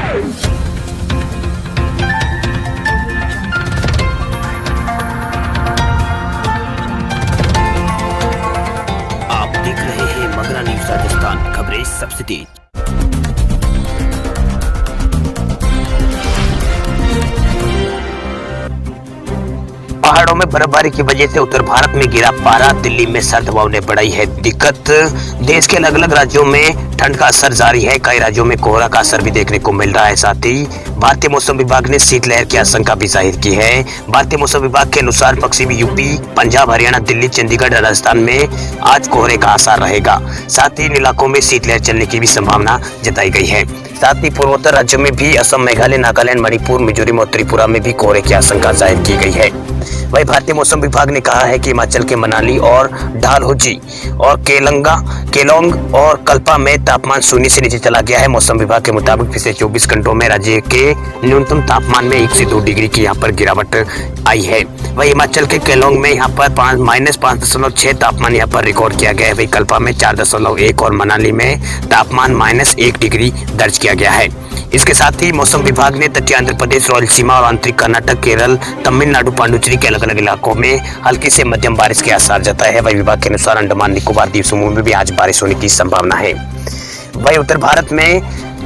आप देख रहे हैं मगरा न्यूज राजस्थान, खबरें सबसे तेज। पहाड़ों में बर्फबारी की वजह से उत्तर भारत में गिरा पारा, दिल्ली में सर्द हवाओं ने बढ़ाई है दिक्कत। देश के अलग अलग राज्यों में ठंड का असर जारी है, कई राज्यों में कोहरा का असर भी देखने को मिल रहा है। साथ ही भारतीय मौसम विभाग ने शीतलहर की आशंका भी जाहिर की है। भारतीय मौसम विभाग के अनुसार पश्चिमी यूपी, पंजाब, हरियाणा, दिल्ली, चंडीगढ़, राजस्थान में आज कोहरे का असर रहेगा। साथ ही इन इलाकों में शीतलहर चलने की भी संभावना जताई गई है। साथ ही पूर्वोत्तर राज्यों में भी असम, मेघालय, नागालैंड, मणिपुर, मिजोरम और त्रिपुरा में भी कोहरे की आशंका जाहिर की गई है। वही भारतीय मौसम विभाग ने कहा है कि हिमाचल के मनाली और डलहौजी और केलोंग और कल्पा में तापमान शून्य से नीचे चला गया है। मौसम विभाग के मुताबिक पिछले 24 घंटों में राज्य के न्यूनतम तापमान में 1 से 2 डिग्री की यहाँ पर गिरावट आई है। वही हिमाचल के केलोंग में यहाँ पर -5.6 तापमान यहाँ पर रिकॉर्ड किया गया है। वही कल्पा में 4.1 और मनाली में तापमान -1 डिग्री दर्ज किया गया है। इसके साथ ही मौसम विभाग ने तटीय आंध्र प्रदेश, रायलसीमा और आंतरिक कर्नाटक, केरल, तमिलनाडु, पांडुचेरी के अलग अलग इलाकों में हल्की से मध्यम बारिश के आसार जताए हैं। वही विभाग के अनुसार अंडमान निकोबार द्वीप समूह में भी आज बारिश होने की संभावना है। वही उत्तर भारत में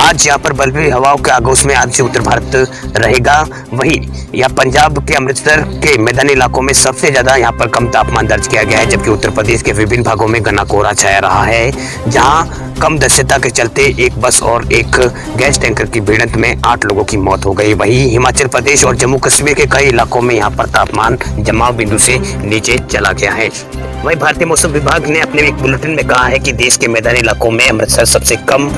आज यहाँ पर बर्फीली हवाओं के आगोश में आज से उत्तर भारत रहेगा। वही यहाँ पंजाब के अमृतसर के मैदानी इलाकों में सबसे ज्यादा यहाँ पर कम तापमान दर्ज किया गया है, जबकि उत्तर प्रदेश के विभिन्न भागों में घना कोहरा छाया रहा है, जहाँ कम दृश्यता के चलते एक बस और एक गैस टैंकर की भिड़ंत में 8 लोगों की मौत हो गई। वही हिमाचल प्रदेश और जम्मू कश्मीर के कई इलाकों में यहाँ पर तापमान जमाव बिंदु से नीचे चला गया है। वही भारतीय मौसम विभाग ने अपने एक बुलेटिन में कहा है कि देश के मैदानी इलाकों में अमृतसर सबसे कम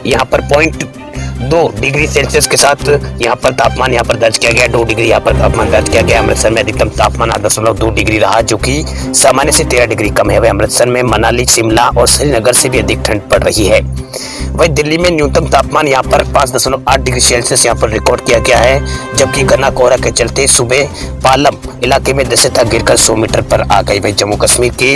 यहाँ पर 0.2 डिग्री सेल्सियस के साथ यहाँ पर तापमान यहाँ पर दर्ज किया गया। 2 डिग्री यहाँ पर तापमान दर्ज किया गया। अमृतसर में अधिकतम तापमान 8.2 डिग्री रहा, जो कि सामान्य से 13 डिग्री कम है। वह अमृतसर में मनाली, शिमला और श्रीनगर से भी अधिक ठंड पड़ रही है। वही दिल्ली में न्यूनतम तापमान यहाँ पर 5.8 डिग्री सेल्सियस यहाँ पर रिकॉर्ड किया गया है, जबकि घना कोहरा के चलते सुबह पालम इलाके में दृश्यता गिरकर 100 मीटर पर आ गई। वही जम्मू कश्मीर की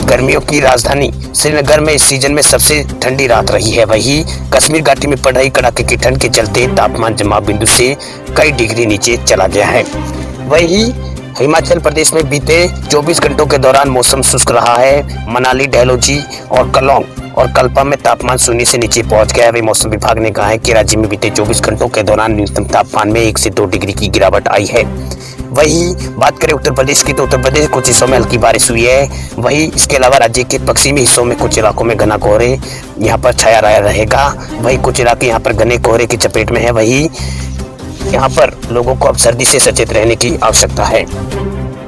गर्मियों की राजधानी श्रीनगर में इस सीजन में सबसे ठंडी रात रही है। वही कश्मीर घाटी में पड़ रही कड़ाके की ठंड के चलते तापमान जमाव बिंदु से कई डिग्री नीचे चला गया है। वही हिमाचल प्रदेश में बीते 24 घंटों के दौरान मौसम शुष्क रहा है। मनाली, डलहौजी और केलोंग और कल्पा में तापमान शून्य से नीचे पहुंच गया है। वही मौसम विभाग ने कहा है कि राज्य में बीते 24 घंटों के दौरान न्यूनतम तापमान में 1 से 2 डिग्री की गिरावट आई है। वही बात करें उत्तर प्रदेश की, तो उत्तर प्रदेश के कुछ हिस्सों में हल्की बारिश हुई है। वही इसके अलावा राज्य के पश्चिमी हिस्सों में कुछ इलाकों में घना कोहरे यहाँ पर छाया रहेगा। वही कुछ इलाके यहाँ पर घने कोहरे की चपेट में है। वही यहाँ पर लोगों को अब सर्दी से सचेत रहने की आवश्यकता है।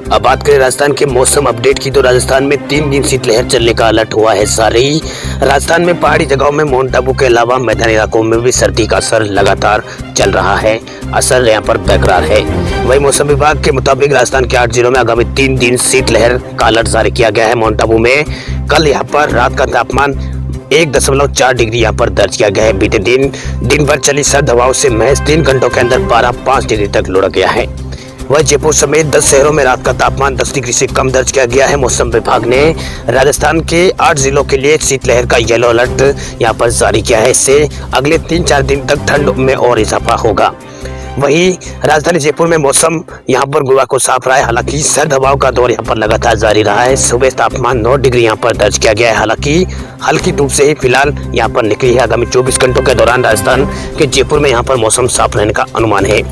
अब बात करें राजस्थान के मौसम अपडेट की, तो राजस्थान में 3 दिन शीतलहर चलने का अलर्ट हुआ है। सारे ही राजस्थान में पहाड़ी जगहों में माउंट आबू के अलावा मैदानी इलाकों में भी सर्दी का असर लगातार चल रहा है। असर यहाँ पर बरकरार है। वही मौसम विभाग के मुताबिक राजस्थान के 8 जिलों में आगामी 3 दिन शीतलहर का अलर्ट जारी किया गया है। माउंट आबू में कल यहाँ पर रात का तापमान 1.4 डिग्री यहाँ पर दर्ज किया गया है। बीते दिन भर चली सर्द हवाओं से महज 3 घंटों के अंदर पारा 5 डिग्री तक लुढ़क गया है। वह जयपुर समेत 10 शहरों में रात का तापमान 10 डिग्री से कम दर्ज किया गया है। मौसम विभाग ने राजस्थान के 8 जिलों के लिए शीतलहर का येलो अलर्ट यहाँ पर जारी किया है। इससे अगले 3-4 दिन तक ठंड में और इजाफा होगा। वहीं राजधानी जयपुर में मौसम यहाँ पर गुरुवार को साफ रहा है, हालांकि सर्द हवाओं का दौर यहाँ पर लगातार जारी रहा है। सुबह तापमान 9 डिग्री यहाँ पर दर्ज किया गया है, हालांकि हल्की धूप से ही फिलहाल यहाँ पर निकली है। आगामी 24 घंटों के दौरान राजस्थान के जयपुर में यहाँ पर मौसम साफ रहने का अनुमान है।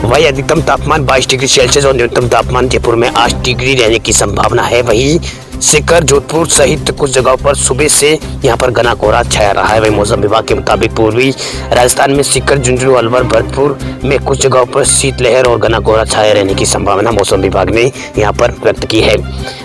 वही अधिकतम तापमान 22 डिग्री सेल्सियस और न्यूनतम तापमान जयपुर में 8 डिग्री रहने की संभावना है। वही सीकर, जोधपुर सहित कुछ जगहों पर सुबह से यहाँ पर घना कोहरा छाया रहा है। वही मौसम विभाग के मुताबिक पूर्वी राजस्थान में सीकर, झुंझुनू, अलवर, भरतपुर में कुछ जगहों पर शीतलहर और घना कोहरा छाया रहने की संभावना मौसम विभाग ने यहाँ पर व्यक्त की है।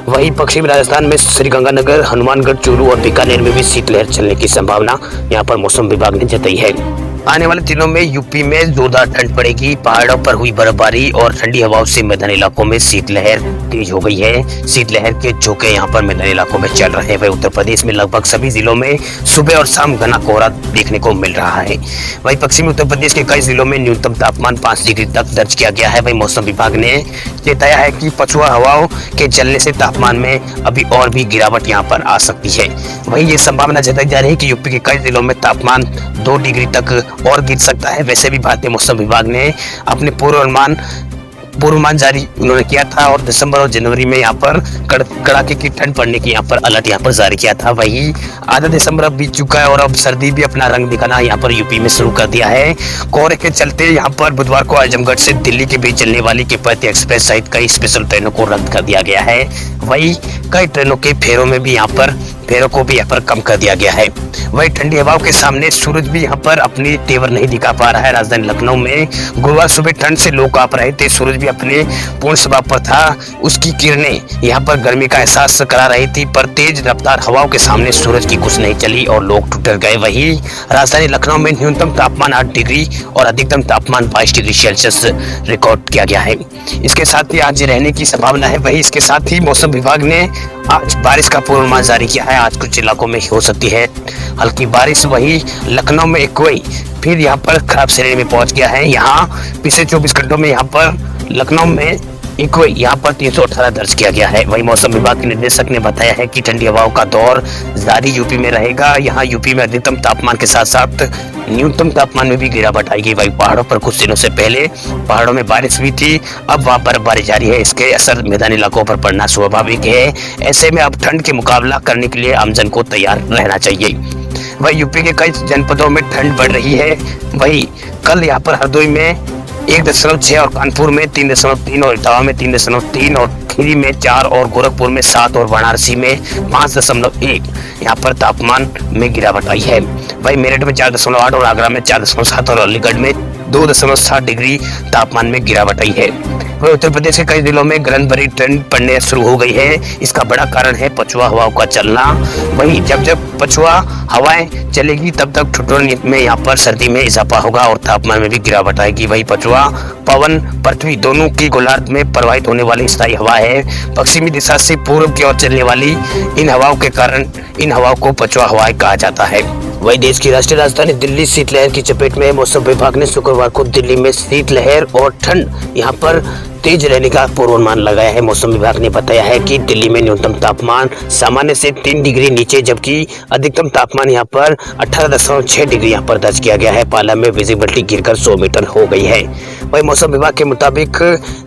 वहीं पश्चिमी राजस्थान में श्रीगंगानगर, हनुमानगढ़, चूरू और बीकानेर में भी शीतलहर चलने की संभावना यहाँ पर मौसम विभाग ने जताई है। आने वाले दिनों में यूपी में जोरदार ठंड पड़ेगी। पहाड़ों पर हुई बर्फबारी और ठंडी हवाओं से मैदानी इलाकों में शीतलहर तेज हो गई है। शीतलहर के झोंके यहाँ पर मैदानी इलाकों में चल रहे हैं। वही उत्तर प्रदेश में लगभग सभी जिलों में सुबह और शाम घना कोहरा देखने को मिल रहा है। वहीं पश्चिमी उत्तर प्रदेश के कई जिलों में न्यूनतम तापमान 5 डिग्री तक दर्ज किया गया है। वही मौसम विभाग ने चेताया है कि पछुआ हवाओं के चलने से तापमान में अभी और भी गिरावट यहाँ पर आ सकती है। वहीं ये संभावना जताई जा रही है कि यूपी के कई जिलों में तापमान 2 डिग्री तक और गिर सकता है। वैसे भी भारतीय मौसम विभाग ने अपने पूर्वानुमान जारी उन्होंने किया था और दिसंबर और जनवरी में यहाँ पर कड़ाके की ठंड पड़ने की यहाँ पर अलर्ट यहाँ पर जारी किया था। वही आधा दिसंबर अब बीत चुका है और अब सर्दी भी अपना रंग दिखाना यहाँ पर यूपी में शुरू कर दिया है। कोहरे के चलते यहाँ पर बुधवार को आजमगढ़ से दिल्ली के बीच चलने वाली किफायती एक्सप्रेस सहित कई स्पेशल ट्रेनों को रद्द कर दिया गया है। वही कई ट्रेनों के फेरों को भी यहाँ पर कम कर दिया गया है। वही ठंडी हवाओं के सामने सूरज भी यहाँ पर अपनी तेवर नहीं दिखा पा रहा है। राजधानी लखनऊ में गुरुवार सुबह ठंड से लोग कांप रहे थे। सूरज भी अपने पूर्ण स्वभाव पर था। उसकी किरणें यहाँ पर गर्मी का एहसास करा रही थी, पर तेज रफ्तार हवाओं के सामने सूरज की कुछ नहीं चली और लोग ठिठुर गए। वही राजधानी लखनऊ में न्यूनतम तापमान 8 डिग्री और अधिकतम तापमान 22 डिग्री सेल्सियस रिकॉर्ड किया गया है। इसके साथ ही आज रहने की संभावना है। वही इसके साथ ही मौसम विभाग ने आज बारिश का पूर्वानुमान जारी किया है। आज कुछ इलाकों में हो सकती है हल्की बारिश। वही लखनऊ में इकोई फिर यहाँ पर खराब श्रेणी में पहुंच गया है। यहाँ पिछले 24 घंटों में यहाँ पर लखनऊ में इकोई यहाँ पर 318 दर्ज किया गया है। वही मौसम विभाग के निदेशक ने बताया है कि ठंडी हवाओं का दौर जारी यूपी में रहेगा। यहाँ यूपी में अधिकतम तापमान के साथ साथ न्यूनतम तापमान में भी गिरावट आएगी। वही पहाड़ों पर कुछ दिनों से पहले पहाड़ों में बारिश हुई थी, अब वहाँ बर्फबारी जारी है। इसके असर मैदानी इलाकों पर पड़ना स्वाभाविक है। ऐसे में अब ठंड के मुकाबला करने के लिए आमजन को तैयार रहना चाहिए। वही यूपी के कई जनपदों में ठंड बढ़ रही है। वही कल यहाँ पर हरदोई में 1.6 और कानपुर में 3.3 और इटावा में 3.3 और खीरी में 4 और गोरखपुर में 7 और वाराणसी में 5.1 यहाँ पर तापमान में गिरावट आई है। वही मेरठ में 4.8 और आगरा में 4.7 और अलीगढ़ में 2.7 डिग्री तापमान में गिरावट आई है। वही उत्तर प्रदेश के कई जिलों में गलन भरी ठंड पड़ने शुरू हो गई है। इसका बड़ा कारण है पछुआ हवाओं का चलना। वही जब पछुआ हवाएं चलेगी तब तक ठिठुरन में यहाँ पर सर्दी में इजाफा होगा और तापमान में भी गिरावट आएगी। वही पछुआ पवन पृथ्वी दोनों की गोलार्ध में प्रवाहित होने वाली स्थायी हवा है। पश्चिमी दिशा से पूर्व की ओर चलने वाली इन हवाओं के कारण इन हवाओं को पछुआ हवाएं कहा जाता है। वही देश की राष्ट्रीय राजधानी दिल्ली शीतलहर की चपेट में है। मौसम विभाग ने शुक्रवार को दिल्ली में शीतलहर और ठंड यहाँ पर तेज रहने का पूर्वानुमान लगाया है। मौसम विभाग ने बताया है कि दिल्ली में न्यूनतम तापमान सामान्य से 3 डिग्री नीचे जबकि अधिकतम तापमान यहाँ पर 18.6 डिग्री यहाँ पर दर्ज किया गया है। पाला में विजिबिलिटी गिरकर 100 मीटर हो गई है। वही मौसम विभाग के मुताबिक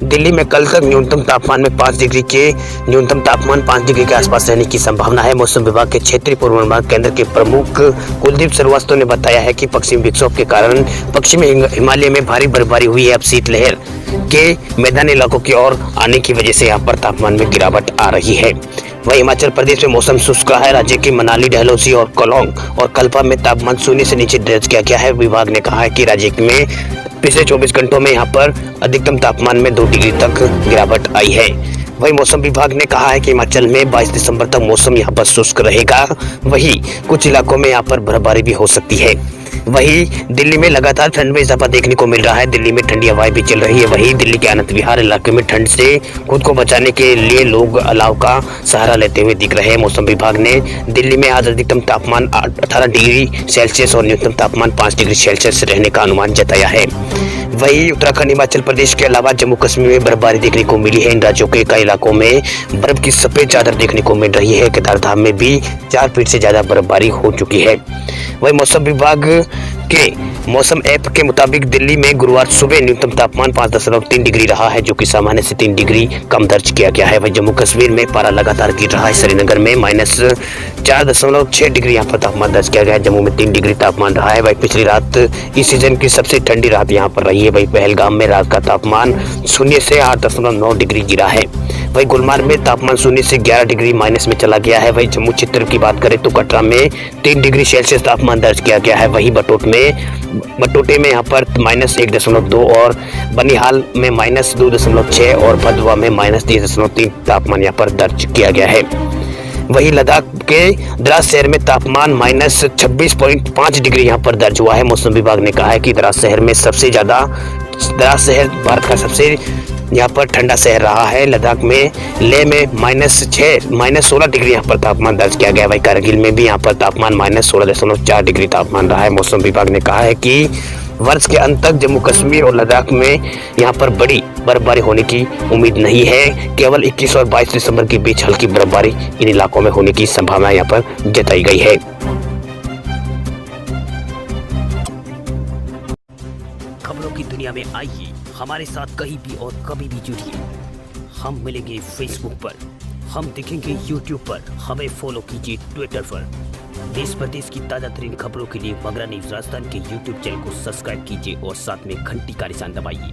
दिल्ली में कल तक न्यूनतम तापमान में 5 डिग्री के आसपास रहने की संभावना है। मौसम विभाग के क्षेत्रीय पूर्वानुमान केंद्र के प्रमुख कुलदीप श्रीवास्तव ने बताया है कि पश्चिमी विक्षोभ के कारण पश्चिमी हिमालय में भारी बर्फबारी हुई है। अब शीतलहर के मैदानी इलाकों की ओर आने की वजह से यहाँ पर तापमान में गिरावट आ रही है। वही हिमाचल प्रदेश में मौसम शुष्क है। राज्य के मनाली, डलहौजी और कोलोंग और कल्पा में तापमान 0 से नीचे दर्ज किया गया है। विभाग ने कहा है कि राज्य में पिछले 24 घंटों में यहाँ पर अधिकतम तापमान में 2 डिग्री तक गिरावट आई है। वही मौसम विभाग ने कहा है कि हिमाचल में 22 दिसंबर तक मौसम यहाँ पर शुष्क रहेगा। वही कुछ इलाकों में यहाँ पर बर्फबारी भी हो सकती है। वही दिल्ली में लगातार ठंड में इजाफा देखने को मिल रहा है। दिल्ली में ठंडी हवाएं भी चल रही है। वही दिल्ली के आनंद विहार इलाके में ठंड से खुद को बचाने के लिए लोग अलाव का सहारा लेते हुए दिख रहे हैं। मौसम विभाग ने दिल्ली में आज अधिकतम तापमान 18 डिग्री सेल्सियस और न्यूनतम तापमान 5 डिग्री सेल्सियस रहने का अनुमान जताया है। वही उत्तराखंड, हिमाचल प्रदेश के अलावा जम्मू कश्मीर में बर्फबारी देखने को मिली है। इन राज्यों के कई इलाकों में बर्फ की सफेद चादर देखने को मिल रही है। केदारधाम में भी 4 फीट से ज्यादा बर्फबारी हो चुकी है। वही मौसम विभाग के मौसम ऐप के मुताबिक दिल्ली में गुरुवार सुबह न्यूनतम तापमान 5.3 डिग्री रहा है, जो कि सामान्य से 3 डिग्री कम दर्ज किया गया है। वही जम्मू कश्मीर में पारा लगातार गिर रहा है। श्रीनगर में -4.6 डिग्री यहाँ पर तापमान दर्ज किया गया है। जम्मू में 3 डिग्री तापमान रहा है। वही पिछली रात इस सीजन की सबसे ठंडी रात यहाँ पर रही है। वही पहलगाम में रात का तापमान 0 से 8.9 डिग्री गिरा है। वही गुलमार्ग में तापमान 0 से 11 डिग्री माइनस में चला गया है। वही जम्मू क्षेत्र की बात करें तो कटरा में 3 डिग्री सेल्सियस तापमान दर्ज किया गया है। वही बटोटे में यहाँ पर -1.2 और बनिहाल में -2.6 और भदवा में -3.3 तापमान यहाँ पर दर्ज किया गया है। वही लद्दाख के द्रास शहर में तापमान -26.5 डिग्री यहाँ पर दर्ज हुआ है। मौसम विभाग ने कहा है कि द्रास शहर भारत का सबसे यहाँ पर ठंडा शहर रहा है। लद्दाख में लेह में -16 डिग्री यहाँ पर तापमान दर्ज किया गया है। वही कारगिल में भी यहाँ पर तापमान -16.4 डिग्री तापमान रहा है। मौसम विभाग ने कहा है कि वर्ष के अंत तक जम्मू कश्मीर और लद्दाख में यहाँ पर बड़ी बर्फबारी होने की उम्मीद नहीं है। केवल 21 और 22 दिसंबर के बीच हल्की बर्फबारी इन इलाकों में होने की संभावना यहाँ पर जताई गई है। खबरों की दुनिया में आइए हमारे साथ कहीं भी और कभी भी जुड़िए। हम मिलेंगे फेसबुक पर, हम दिखेंगे यूट्यूब पर, हमें फॉलो कीजिए ट्विटर पर। देश प्रदेश की ताजा तरीन खबरों के लिए मगरा न्यूज राजस्थान के यूट्यूब चैनल को सब्सक्राइब कीजिए और साथ में घंटी का निशान दबाइए।